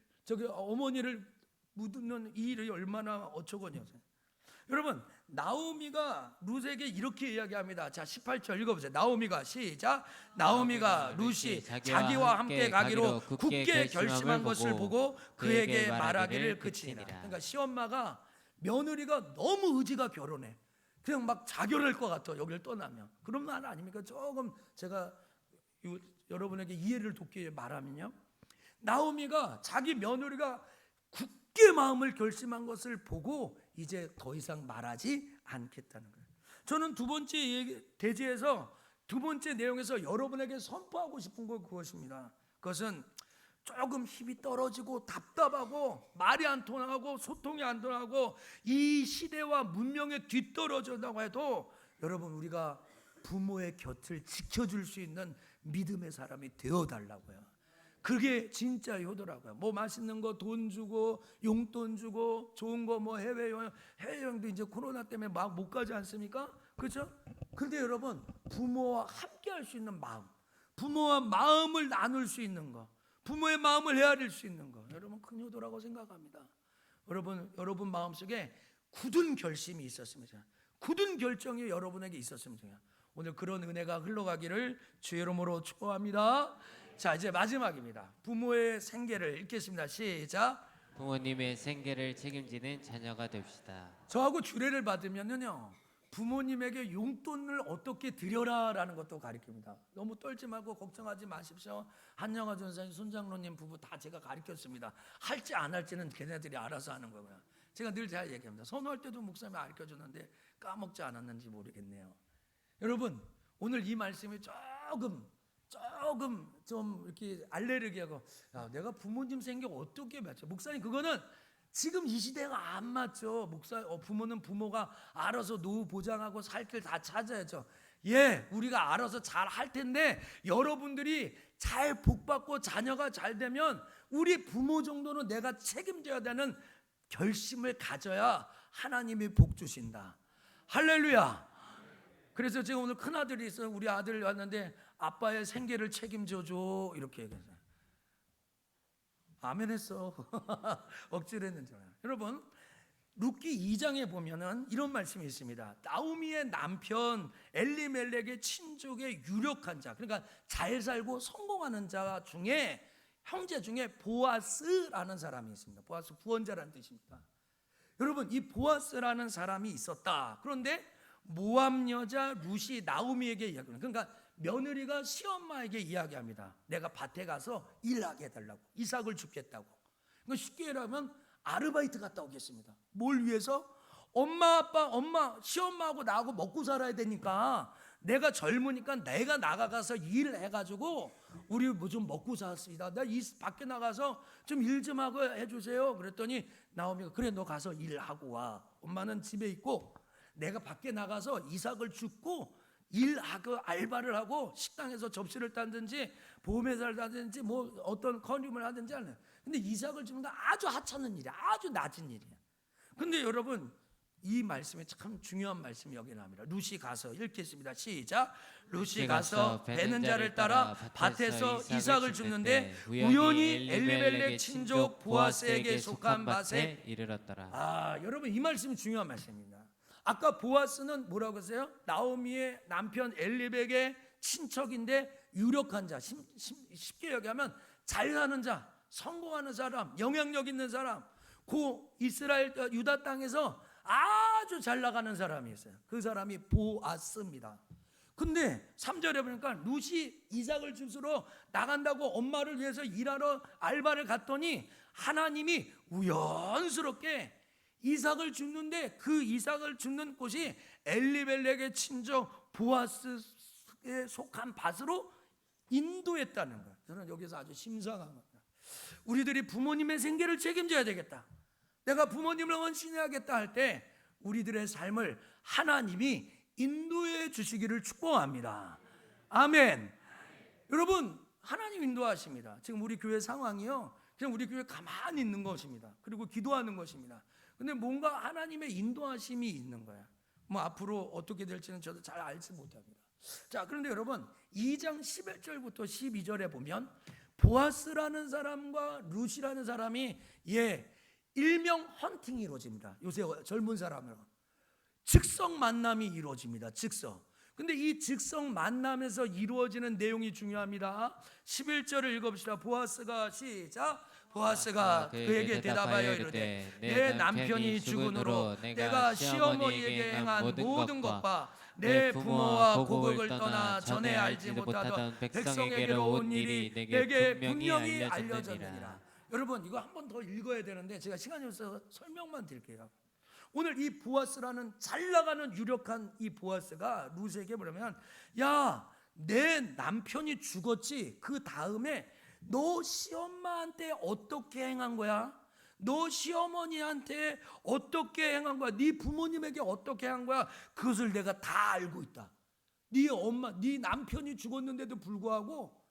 S1: 어머니를 묻는 이 일이 얼마나 어처구니였어요. 여러분 나오미가 룻에게 이렇게 이야기합니다. 자 18절 읽어보세요. 나오미가 시작. 나오미가 룻이 자기와 함께 가기로 굳게 결심한 것을 보고 그에게 말하기를 그치니라. 그러니까 시엄마가 며느리가 너무 의지가 결혼해. 그냥 막 자결할 것 같아. 여기를 떠나면. 그런 말 아닙니까? 조금 제가 여러분에게 이해를 돕기 위해 말하면요. 나오미가 자기 며느리가 굳게 마음을 결심한 것을 보고 이제 더 이상 말하지 않겠다는 거예요. 저는 두 번째 대지에서 두 번째 내용에서 여러분에게 선포하고 싶은 건 그것입니다. 그것은 조금 힘이 떨어지고 답답하고 말이 안 통하고 소통이 안 통하고 이 시대와 문명에 뒤떨어진다고 해도 여러분 우리가 부모의 곁을 지켜줄 수 있는 믿음의 사람이 되어달라고요. 그게 진짜 효도라고요. 뭐 맛있는 거 돈 주고 용돈 주고 좋은 거 뭐 해외여행도 이제 코로나 때문에 막 못 가지 않습니까? 그렇죠? 근데 여러분 부모와 함께 할 수 있는 마음, 부모와 마음을 나눌 수 있는 거, 부모의 마음을 헤아릴 수 있는 거, 여러분 큰 효도라고 생각합니다. 여러분 마음속에 굳은 결심이 있었으면 좋겠어요. 굳은 결정이 여러분에게 있었으면 좋겠어요. 오늘 그런 은혜가 흘러가기를 주의 이름으로 축복합니다. 자, 이제 마지막입니다. 부모의 생계를 읽겠습니다. 시작.
S5: 부모님의 생계를 책임지는 자녀가 됩시다.
S1: 저하고 주례를 받으면요, 부모님에게 용돈을 어떻게 드려라라는 것도 가르칩니다. 너무 떨지 말고 걱정하지 마십시오. 한영아 전사님, 손장로님 부부 다 제가 가르쳤습니다. 할지 안 할지는 걔네들이 알아서 하는 거고요. 제가 늘 잘 얘기합니다. 선호할 때도 목사님이 가르쳐주는데 까먹지 않았는지 모르겠네요. 여러분 오늘 이 말씀이 조금 좀 이렇게 알레르기하고 내가 부모님 생각 어떻게 맞죠? 목사님 그거는 지금 이 시대가 안 맞죠. 부모는 부모가 알아서 노후 보장하고 살 길 다 찾아야죠. 예, 우리가 알아서 잘 할 텐데 여러분들이 잘 복받고 자녀가 잘 되면 우리 부모 정도는 내가 책임져야 되는 결심을 가져야 하나님이 복 주신다. 할렐루야. 그래서 제가 오늘 큰 아들이 있어요. 우리 아들 왔는데 아빠의 생계를 책임져줘 이렇게 얘기했어요. 아멘 했어. 억지로 했는지 알아요. 여러분 룻기 2장에 보면은 이런 말씀이 있습니다. 나오미의 남편 엘리멜렉의 친족의 유력한 자, 그러니까 잘 살고 성공하는 자 중에 형제 중에 보아스라는 사람이 있습니다. 보아스 구원자라는 뜻입니다. 여러분 이 보아스라는 사람이 있었다. 그런데 모압 여자 룻이 나오미에게 이야기합니다. 그러니까 며느리가 시엄마에게 이야기합니다. 내가 밭에 가서 일하게 해달라고, 이삭을 죽겠다고. 그러니까 쉽게 얘기하면 아르바이트 갔다 오겠습니다. 뭘 위해서? 엄마 시엄마하고 나하고 먹고 살아야 되니까 내가 젊으니까 내가 나가서 일해가지고 우리 뭐 좀 먹고 삽시다. 나 밖에 나가서 좀 일 좀 하고 해주세요. 그랬더니 나오미가 그래 너 가서 일하고 와. 엄마는 집에 있고 내가 밖에 나가서 이삭을 줍고 일하고 알바를 하고 식당에서 접시를 따든지 보험회사를 따든지 뭐 어떤 컨펌을 하든지 하는. 근데 이삭을 줍는 건 아주 하찮은 일이야. 아주 낮은 일이야. 근데 여러분 이 말씀이 참 중요한 말씀이 여기 나옵니다. 룻이 가서 읽겠습니다. 시작. 룻이 가서 베는 자를 따라 밭에서 이삭을 줍는데 우연히 엘리멜렉 친족 보아스에게 속한 밭에
S5: 이르렀더라.
S1: 여러분 이 말씀이 중요한 말씀입니다. 아까 보아스는 뭐라고 했어요? 나오미의 남편 엘리멜렉의 친척인데 유력한 자, 쉽게 얘기하면 잘 사는 자, 성공하는 사람, 영향력 있는 사람, 고 이스라엘 유다 땅에서 아주 잘 나가는 사람이 있어요. 그 사람이 보아스입니다. 근데 3절에 보니까 룻이 이삭을 주스러 나간다고 엄마를 위해서 일하러 알바를 갔더니 하나님이 우연스럽게 이삭을 줍는데 그 이삭을 줍는 곳이 엘리멜렉의 친족 보아스에 속한 밭으로 인도했다는 거예요. 저는 여기서 아주 심상한 겁니다. 우리들이 부모님의 생계를 책임져야 되겠다. 내가 부모님을 헌신해야겠다 할 때 우리들의 삶을 하나님이 인도해 주시기를 축복합니다. 아멘. 여러분 하나님 인도하십니다. 지금 우리 교회 상황이요, 그냥 우리 교회 가만히 있는 것입니다. 그리고 기도하는 것입니다. 근데 뭔가 하나님의 인도하심이 있는 거야. 뭐 앞으로 어떻게 될지는 저도 잘 알지 못합니다. 자, 그런데 여러분 2장 11절부터 12절에 보면 보아스라는 사람과 룻이라는 사람이 일명 헌팅이 이루어집니다. 요새 젊은 사람으로 즉석 만남이 이루어집니다. 즉석. 근데 이 즉석 만남에서 이루어지는 내용이 중요합니다. 11절을 읽어봅시다. 보아스가 시작. 보아스가 그에게 대답하여 이르되 내 남편이 죽은으로 내가 시어머니에게 행한 모든 것과 내 부모와 고국을 떠나 전에 알지 못하던 백성에게로 온 일이 내게 분명히 알려졌느니라. 여러분 이거 한 번 더 읽어야 되는데 제가 시간이 없어서 설명만 드릴게요. 오늘 이 보아스라는 잘 나가는 유력한 이 보아스가 룻에게 뭐냐면 야 내 남편이 죽었지 그 다음에 너 시엄마한테 어떻게 행한 거야? 너 시어머니한테 어떻게 행한 거야? 네 부모님에게 어떻게 한 거야? 그것을 내가 다 알고 있다. 네 엄마, 네 남편이 죽었는데도 불구하고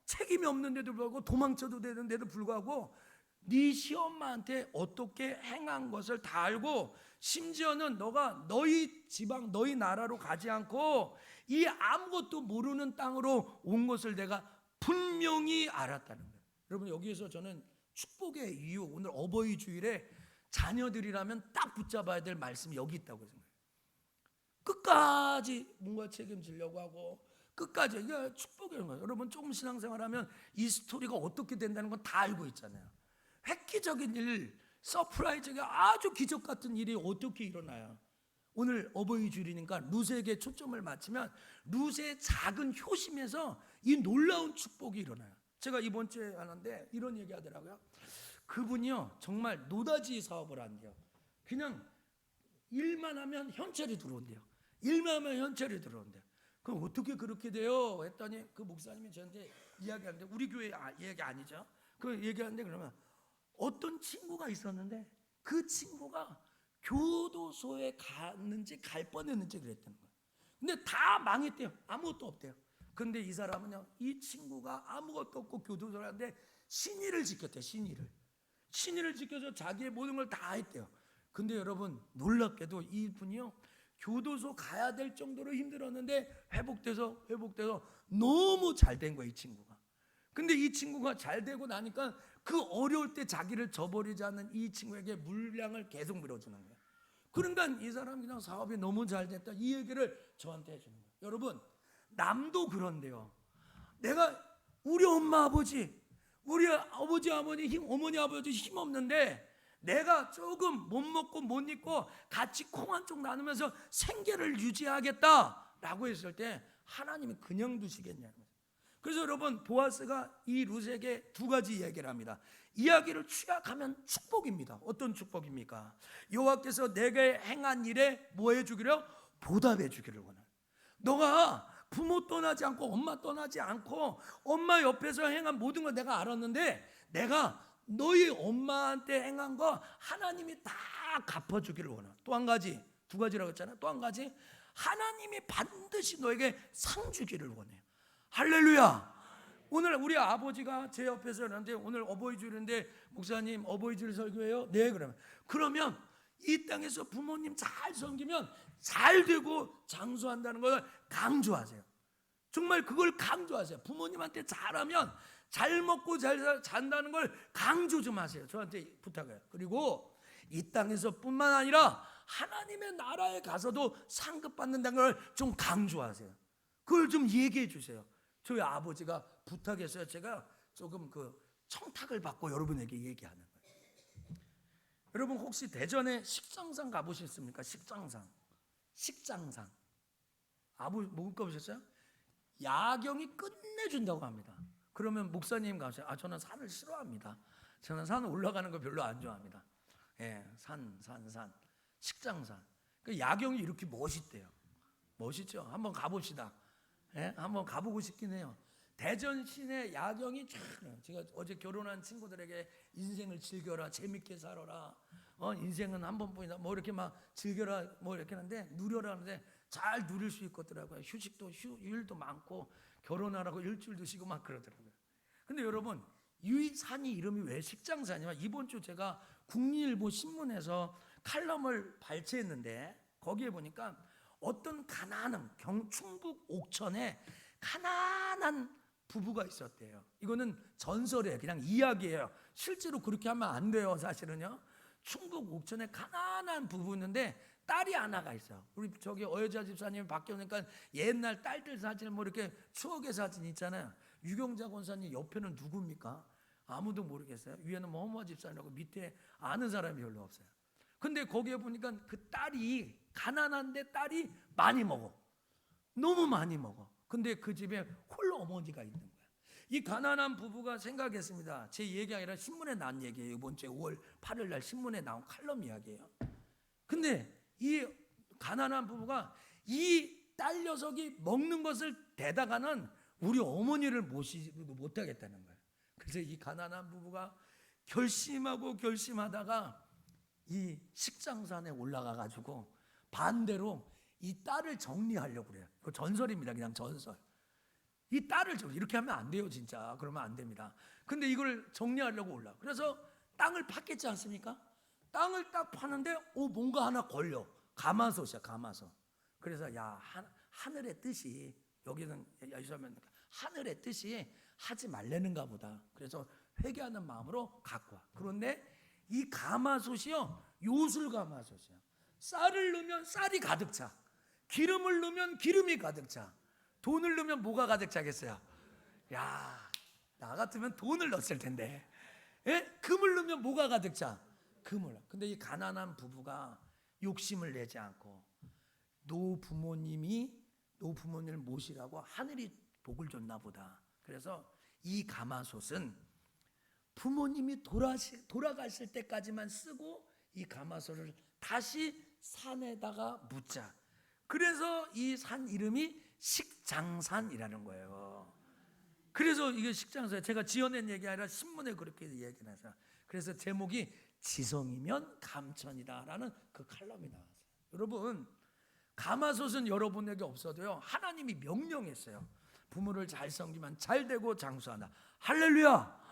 S1: 책임이 없는데도 불구하고 도망쳐도 되는데도 불구하고 네 시엄마한테 어떻게 행한 것을 다 알고 심지어는 너가 너희 지방 너희 나라로 가지 않고 이 아무것도 모르는 땅으로 온 것을 내가 분명히 알았다는 거예요. 여러분 여기에서 저는 축복의 이유 오늘 어버이 주일에 자녀들이라면 딱 붙잡아야 될 말씀이 여기 있다고 생각해요. 끝까지 뭔가 책임지려고 하고 끝까지 이게 축복이라는 거예요. 여러분 조금 신앙생활하면 이 스토리가 어떻게 된다는 건 다 알고 있잖아요. 획기적인 일, 서프라이즈가 아주 기적 같은 일이 어떻게 일어나요? 오늘 어버이 주일이니까 룻에게 초점을 맞추면 룻의 작은 효심에서 이 놀라운 축복이 일어나요. 제가 이번 주에 하는데 이런 얘기 하더라고요. 그분이요 정말 노다지 사업을 한대요. 그냥 일만 하면 현찰이 들어온대요. 일만 하면 현찰이 들어온대요. 그럼 어떻게 그렇게 돼요? 했더니 그 목사님이 저한테 이야기하는데 우리 교회 얘기 아니죠. 그 얘기하는데 그러면 어떤 친구가 있었는데 그 친구가 교도소에 갔는지 갈 뻔했는지 그랬다는 거예요. 근데 다 망했대요. 아무것도 없대요. 근데 이 사람은요 이 친구가 아무것도 없고 교도소에 갔는데 신의를 지켰대요. 신의를 지켜서 자기의 모든 걸 다 했대요. 근데 여러분 놀랍게도 이분이요 교도소 가야 될 정도로 힘들었는데 회복돼서 너무 잘 된 거예요 이 친구가. 근데 이 친구가 잘 되고 나니까 그 어려울 때 자기를 저버리지 않는 이 친구에게 물량을 계속 밀어주는 거예요. 그러니까 이 사람 그냥 사업이 너무 잘 됐다 이 얘기를 저한테 해주는 거예요. 여러분 남도 그런데요. 내가 우리 엄마 아버지 우리 아버지 어머니 아버지 힘 없는데 내가 조금 못 먹고 못 입고 같이 콩 한 쪽 나누면서 생계를 유지하겠다라고 했을 때 하나님이 그냥 두시겠냐는 거예요. 그래서 여러분 보아스가 이 룻에게 두 가지 이야기를 합니다. 이야기를 축약하면 축복입니다. 어떤 축복입니까? 여호와께서 내게 행한 일에 뭐 해주기를? 보답해 주기를 원해요. 너가 부모 떠나지 않고 엄마 떠나지 않고 엄마 옆에서 행한 모든 걸 내가 알았는데 내가 너희 엄마한테 행한 거 하나님이 다 갚아주기를 원해요. 또 한 가지, 두 가지라고 했잖아요. 또 한 가지 하나님이 반드시 너에게 상 주기를 원해요. 할렐루야. 오늘 우리 아버지가 제 옆에서 그러는데 오늘 어버이 주일인데 목사님 어버이 주일 설교해요? 네 그러면 이 땅에서 부모님 잘 섬기면 잘 되고 장수한다는 걸 강조하세요. 정말 그걸 강조하세요. 부모님한테 잘하면 잘 먹고 잘 잔다는 걸 강조 좀 하세요. 저한테 부탁해요. 그리고 이 땅에서 뿐만 아니라 하나님의 나라에 가서도 상급 받는다는 걸 좀 강조하세요. 그걸 좀 얘기해 주세요. 저희 아버지가 부탁해서요. 제가 조금 그 청탁을 받고 여러분에게 얘기하는 거예요. 여러분 혹시 대전에 식장상 가보셨습니까? 식장상. 못 가보셨어요? 야경이 끝내준다고 합니다. 그러면 목사님 가세요. 저는 산을 싫어합니다. 저는 산 올라가는 거 별로 안 좋아합니다. 예, 산. 식장산. 그 야경이 이렇게 멋있대요. 멋있죠? 한번 가봅시다. 예? 한번 가보고 싶긴 해요. 대전 시내 야경이 쫙. 제가 어제 결혼한 친구들에게 인생을 즐겨라, 재밌게 살아라. 인생은 한 번뿐이다. 뭐 이렇게 막 즐겨라, 뭐 이렇게 하는데 누려라 하는데 잘 누릴 수 있거더라고요. 휴식도 휴일도 많고 결혼하라고 일주일도 쉬고 막 그러더라고요. 근데 여러분 이 산이 이름이 왜 식장산이냐? 이번 주 제가 국민일보 신문에서 칼럼을 발췌했는데 거기에 보니까 어떤 가난한 충북 옥천에 가난한 부부가 있었대요. 이거는 전설이에요. 그냥 이야기예요. 실제로 그렇게 하면 안 돼요. 사실은요. 충북 옥천에 가난한 부부인데 딸이 하나가 있어요. 우리 저기 어여자 집사님이 바뀌니까 옛날 딸들 사진 뭐 이렇게 추억의 사진 있잖아요. 유경자 권사님 옆에는 누굽니까? 아무도 모르겠어요. 위에는 뭐 허무아 집사님이라고 밑에 아는 사람이 별로 없어요. 근데 거기에 보니까 그 딸이 가난한데 딸이 많이 먹어. 너무 많이 먹어. 근데 그 집에 홀로 어머니가 있는 거야. 이 가난한 부부가 생각했습니다. 제 얘기가 아니라 신문에 난 얘기예요. 이번 주에 5월 8일 날 신문에 나온 칼럼 이야기예요. 근데 이 가난한 부부가 이 딸 녀석이 먹는 것을 대다가는 우리 어머니를 모시지 못하겠다는 거예요. 그래서 이 가난한 부부가 결심하다가 이 식장산에 올라가 가지고 반대로 이 딸을 정리하려고 그래요. 이거 전설입니다. 그냥 전설. 이 딸을 이렇게 하면 안 돼요, 진짜. 그러면 안 됩니다. 근데 이걸 정리하려고 올라. 그래서 땅을 팠겠지 않습니까? 땅을 딱 파는데 뭔가 하나 걸려. 가마솥이야, 가마솥. 그래서 하늘의 뜻이, 여기는 예수하면 하늘의 뜻이 하지 말라는가 보다. 그래서 회개하는 마음으로 갖고 와. 그런데 이 가마솥이요, 요술 가마솥이야. 쌀을 넣으면 쌀이 가득 차. 기름을 넣으면 기름이 가득 차. 돈을 넣으면 뭐가 가득 차겠어요? 나 같으면 돈을 넣었을 텐데. 예? 금을 넣으면 뭐가 가득 차? 금을. 근데 이 가난한 부부가 욕심을 내지 않고 노부모님을 모시라고 하늘이 복을 줬나 보다. 그래서 이 가마솥은 부모님이 돌아가실 때까지만 쓰고 이 가마솥을 다시 산에다가 묻자. 그래서 이 산 이름이 식장산이라는 거예요. 그래서 이게 식장산, 제가 지어낸 얘기 아니라 신문에 그렇게 얘기를 해서, 그래서 제목이 지성이면 감천이다라는 그 칼럼이 나왔어요. 여러분, 가마솥은 여러분에게 없어도요, 하나님이 명령했어요. 부모를 잘 섬기면 잘 되고 장수한다. 할렐루야.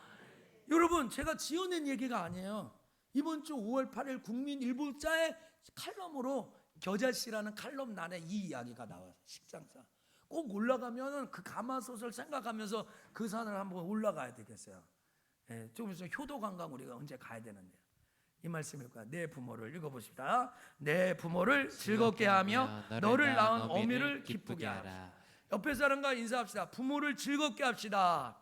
S1: 여러분, 제가 지어낸 얘기가 아니에요. 이번 주 5월 8일 국민일보자의 칼럼으로 겨자씨라는 칼럼란에 이 이야기가 나와요. 식장산. 꼭 올라가면 그 가마솥을 생각하면서 그 산을 한번 올라가야 되겠어요. 예, 조금 있으면 효도관광 우리가 언제 가야 되는데요. 이 말씀일 거야. 내 부모를 읽어보십시다. 내 부모를 즐겁게 하며 너를 낳은 어미를 기쁘게 하라. 옆에 사람과 인사합시다. 부모를 즐겁게 합시다.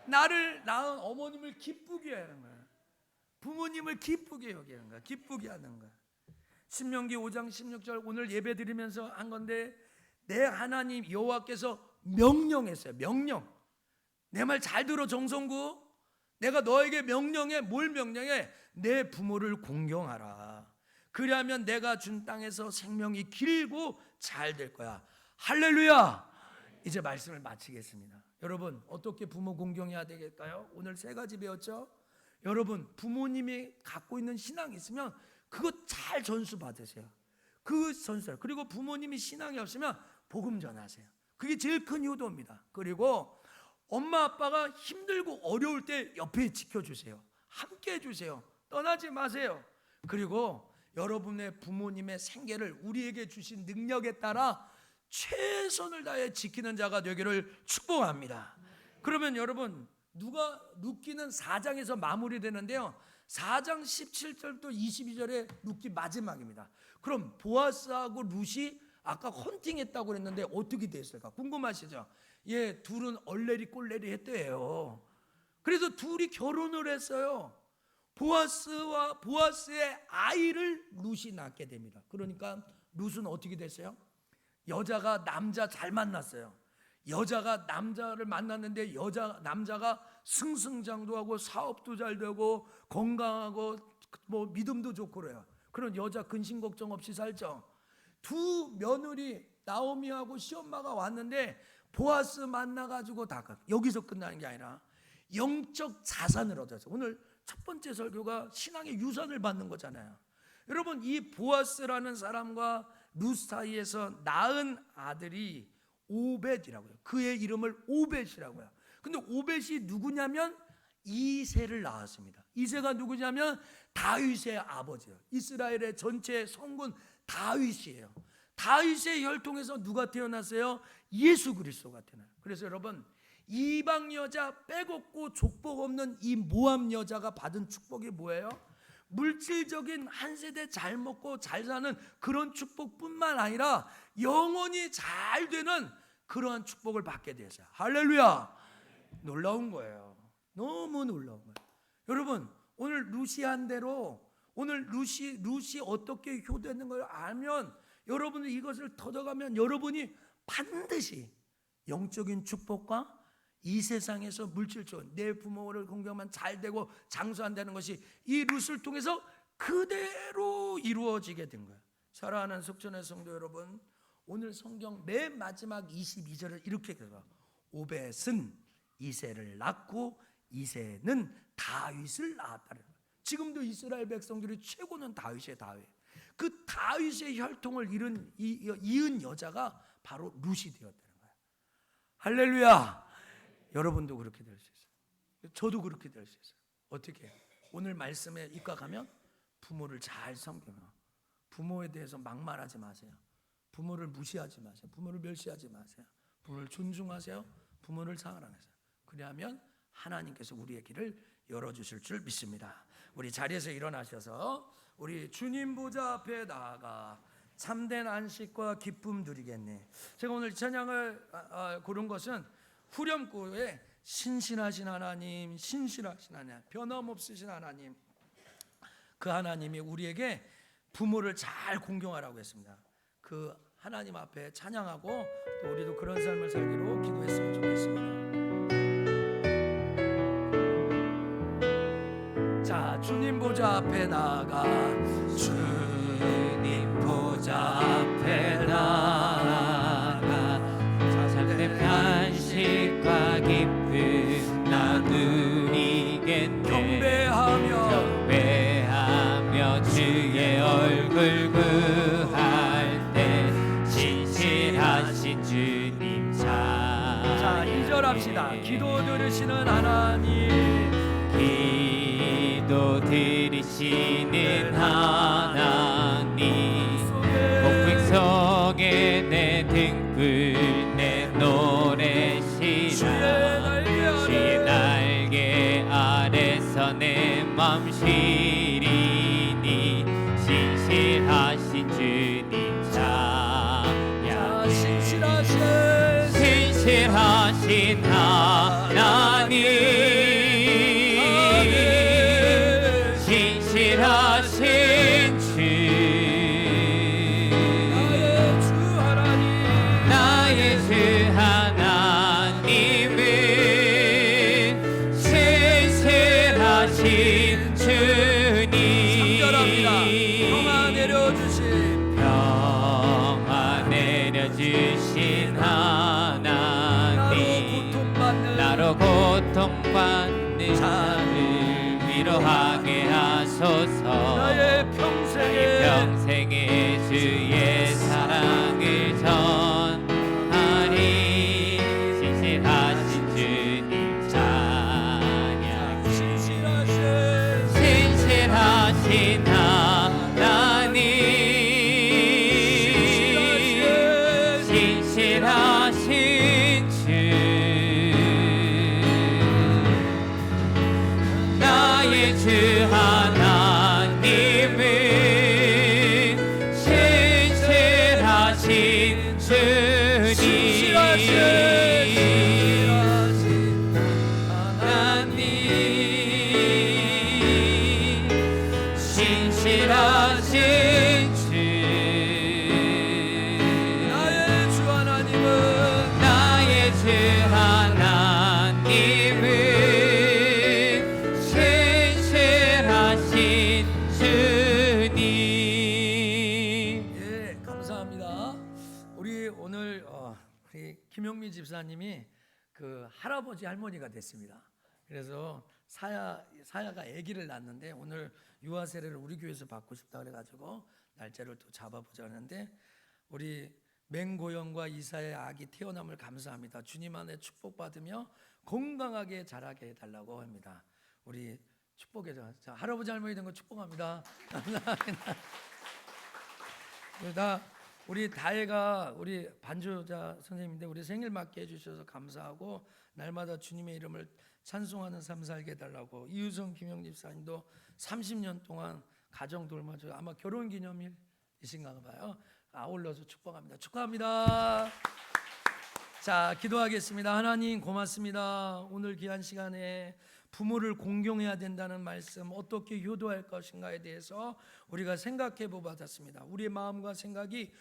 S1: 나를 낳은 어머님을 기쁘게 하는 거야. 부모님을 기쁘게 여기는 거야. 기쁘게 하는 거야. 신명기 5장 16절 오늘 예배 드리면서 한 건데, 내 하나님 여호와께서 명령했어요. 명령. 내 말 잘 들어 정성구. 내가 너에게 명령해. 뭘 명령해? 내 부모를 공경하라. 그리하면 내가 준 땅에서 생명이 길고 잘 될 거야. 할렐루야. 이제 말씀을 마치겠습니다. 여러분, 어떻게 부모 공경해야 되겠까요? 오늘 3가지 배웠죠? 여러분, 부모님이 갖고 있는 신앙이 있으면 그거 잘 전수 받으세요. 그 전수. 그리고 부모님이 신앙이 없으면 복음 전하세요. 그게 제일 큰 효도입니다. 그리고 엄마 아빠가 힘들고 어려울 때 옆에 지켜주세요. 함께 해주세요. 떠나지 마세요. 그리고 여러분의 부모님의 생계를 우리에게 주신 능력에 따라 최선을 다해 지키는 자가 되기를 축복합니다. 그러면 여러분, 룻기는 4장에서 마무리되는데요, 4장 17절부터 22절에 룻기 마지막입니다. 그럼 보아스하고 룻이 아까 헌팅했다고 그랬는데 어떻게 됐을까? 궁금하시죠? 둘은 얼레리 꼴레리 했대요. 그래서 둘이 결혼을 했어요. 보아스의 아이를 룻이 낳게 됩니다. 그러니까 룻은 어떻게 됐어요? 여자가 남자 잘 만났어요. 여자가 남자를 만났는데 남자가 승승장구하고 사업도 잘 되고 건강하고 뭐 믿음도 좋고 그래요. 그런 여자 근심 걱정 없이 살죠. 두 며느리 나오미하고 시엄마가 왔는데 보아스 만나가지고 여기서 끝나는 게 아니라 영적 자산을 얻었어요. 오늘 첫 번째 설교가 신앙의 유산을 받는 거잖아요. 여러분, 이 보아스라는 사람과 룻 사이에서 낳은 아들이 오벳이라고요. 그의 이름을 오벳이라고요. 근데 오벳이 누구냐면 이새를 낳았습니다. 이새가 누구냐면 다윗의 아버지예요. 이스라엘의 전체 성군 다윗이에요. 다윗의 혈통에서 누가 태어났어요? 예수 그리스도가 태어나요. 그래서 여러분, 이방 여자 빼곡고 족복 없는 이 모함 여자가 받은 축복이 뭐예요? 물질적인 한 세대 잘 먹고 잘 사는 그런 축복뿐만 아니라 영원히 잘 되는 그러한 축복을 받게 되었어요. 할렐루야. 놀라운 거예요. 너무 놀라운 거예요. 여러분, 오늘 룻이 한 대로, 오늘 룻이 어떻게 효도했는 걸 알면, 여러분이 이것을 터득하면 여러분이 반드시 영적인 축복과 이 세상에서 물질적 내 부모를 공경하면 잘 되고 장수한다는 것이 이 룻을 통해서 그대로 이루어지게 된 거예요. 사랑하는 속전의 성도 여러분, 오늘 성경 맨 마지막 22절을 이렇게 읽어요. 오벳은 이새를 낳고 이새는 다윗을 낳았다는 거예요. 지금도 이스라엘 백성들이 최고는 다윗이에요. 다윗. 그 다윗의 혈통을 이은 여자가 바로 룻이 되었다는 거예요. 할렐루야. 여러분도 그렇게 될 수 있어요. 저도 그렇게 될 수 있어요. 어떻게? 오늘 말씀에 입각하면 부모를 잘 섬겨요. 부모에 대해서 막말하지 마세요. 부모를 무시하지 마세요. 부모를 멸시하지 마세요. 부모를 존중하세요. 부모를 사랑하세요. 그리하면 하나님께서 우리의 길을 열어주실 줄 믿습니다. 우리 자리에서 일어나셔서 우리 주님 보좌 앞에 나아가 참된 안식과 기쁨 누리겠네. 제가 오늘 찬양을 고른 것은 후렴구에 신실하신 하나님, 신실하신 하나님, 변함없으신 하나님, 그 하나님이 우리에게 부모를 잘 공경하라고 했습니다. 그 하나님 앞에 찬양하고 또 우리도 그런 삶을 살기로 기도했으면 좋겠습니다. 자, 주님 보좌 앞에 나아가 주님 보좌 앞에 나아가
S5: 참된 안식과 기쁨 나누리겠네. 경배하며 주의 얼굴 구할 때 신실하신 주님
S1: 자, 2절 합시다. 기도 들으시는 하나님,
S5: 기도 들으시는 하나님, 공풍 속에 내 등불 내 노래시라 주의 날개 아래서 내 맘 쉬리니 신실하신 주님 찬양. 신실하신 하나님, 신실하신 주 나의 주 하나님은 신실하신 주님.
S1: 3절합니다. 평화 내려주신 하나님, 나로 고통받는 자를 위로하게 하소서. 나의 평생에 주의 사랑을 전하리. 신실하신 주님 찬양. 신실하신 하나님, 신실하신 주 나의 주 하나님은 신실하신 주님. 신실하신 주 나의 주 하나님은 신실하신 주님. 예, 감사합니다. 우리 오늘 우리 김용미 집사님이 그 할아버지 할머니가 됐습니다. 그래서 사야가 아기를 낳았는데 오늘 유아 세례를 우리 교회에서 받고 싶다 그래가지고 날짜를 또 잡아보자 하는데 우리 맹고영과 이사의 아기 태어남을 감사합니다. 주님 안에 축복받으며 건강하게 자라게 해달라고 합니다. 우리 축복해 자 할아버지 할머니 된 거 축복합니다. 감사합니다. 우리 다혜가 우리 반주자 선생님인데 우리 생일 맞게 해주셔서 감사하고 날마다 주님의 이름을 찬송하는 삶 살게 해달라고. 이유성 김영 집사님도 30년 동안 가정 돌봐줘 아마 결혼 기념일이신가 봐요. 아울러서 축복합니다. 축하합니다. 자, 기도하겠습니다. 하나님 고맙습니다. 오늘 귀한 시간에 부모를 공경해야 된다는 말씀 어떻게 효도할 것인가에 대해서 우리가 생각해 보았습니다. 우리의 마음과 생각이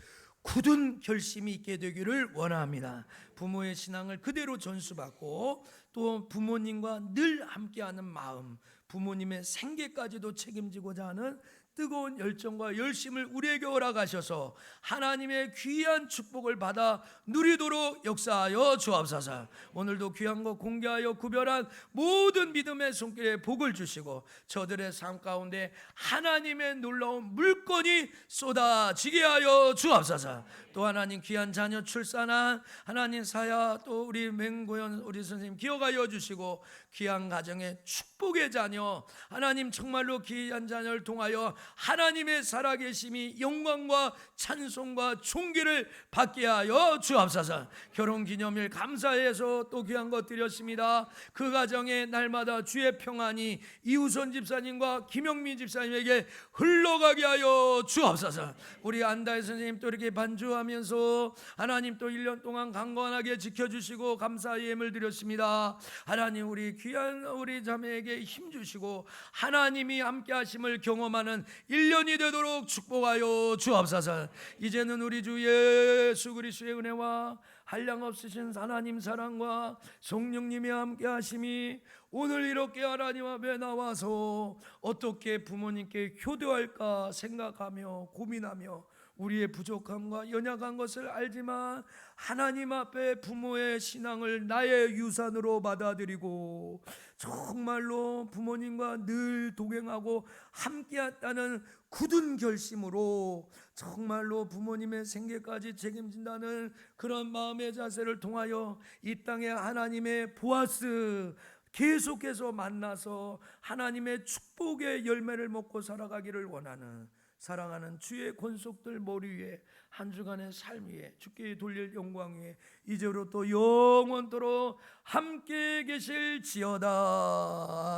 S1: 굳은 결심이 있게 되기를 원합니다. 부모의 신앙을 그대로 전수받고 또 부모님과 늘 함께하는 마음, 부모님의 생계까지도 책임지고자 하는 뜨거운 열정과 열심을 우리에게 허락하셔서 하나님의 귀한 축복을 받아 누리도록 역사하여 주옵소서. 오늘도 귀한 것 공개하여 구별한 모든 믿음의 손길에 복을 주시고 저들의 삶 가운데 하나님의 놀라운 물건이 쏟아지게 하여 주옵소서. 또 하나님 귀한 자녀 출산한 하나님 사야 또 우리 맹고연 우리 선생님 기억하여 주시고 귀한 가정의 축복의 자녀 하나님 정말로 귀한 자녀를 통하여 하나님의 살아계심이 영광과 찬송과 존귀를 받게 하여 주옵소서. 결혼기념일 감사해서 또 귀한 것 드렸습니다. 그 가정에 날마다 주의 평안이 이우선 집사님과 김영민 집사님에게 흘러가게 하여 주옵소서. 우리 안다혜 선생님 또 이렇게 반주하면서 하나님 또 1년 동안 강건하게 지켜주시고 감사의 예물 드렸습니다. 하나님 우리 귀한 우리 자매에게 힘주시고 하나님이 함께 하심을 경험하는 1년이 되도록 축복하여 주옵소서. 이제는 우리 주 예수 그리스도의 은혜와 한량없으신 하나님 사랑과 성령님의 함께 하심이 오늘 이렇게 하나님 앞에 나와서 어떻게 부모님께 효도할까 생각하며 고민하며 우리의 부족함과 연약한 것을 알지만 하나님 앞에 부모의 신앙을 나의 유산으로 받아들이고 정말로 부모님과 늘 동행하고 함께했다는 굳은 결심으로 정말로 부모님의 생계까지 책임진다는 그런 마음의 자세를 통하여 이 땅에 하나님의 보아스 계속해서 만나서 하나님의 축복의 열매를 먹고 살아가기를 원하는 사랑하는 주의 권속들 머리 위에 한 주간의 삶 위에 주께 돌릴 영광 위에 이제로 또 영원토록 함께 계실지어다.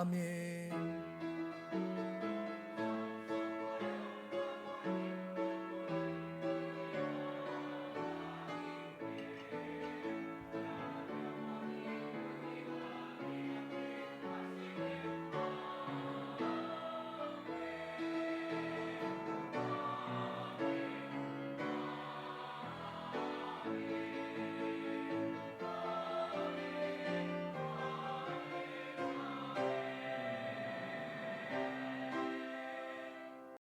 S1: 아멘.